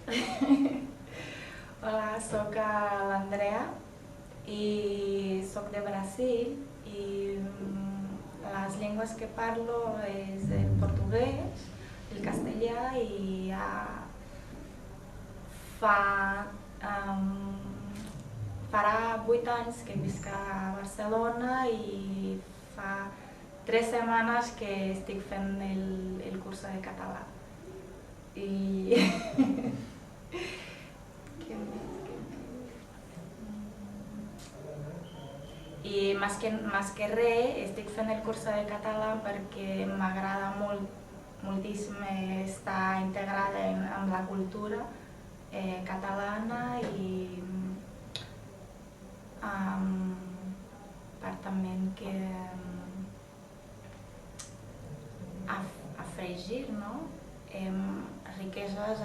Hola, sóc l'Andrea i sóc de Brasil i les llengües que parlo és el portuguès, el castellà i fa, farà 8 anys que visc a Barcelona i fa 3 setmanes que estic fent el curs de català. I què més? I més que res estic fent el curs de català perquè m'agrada moltíssim estar integrada en la cultura catalana i per també que afegir, no? Riqueses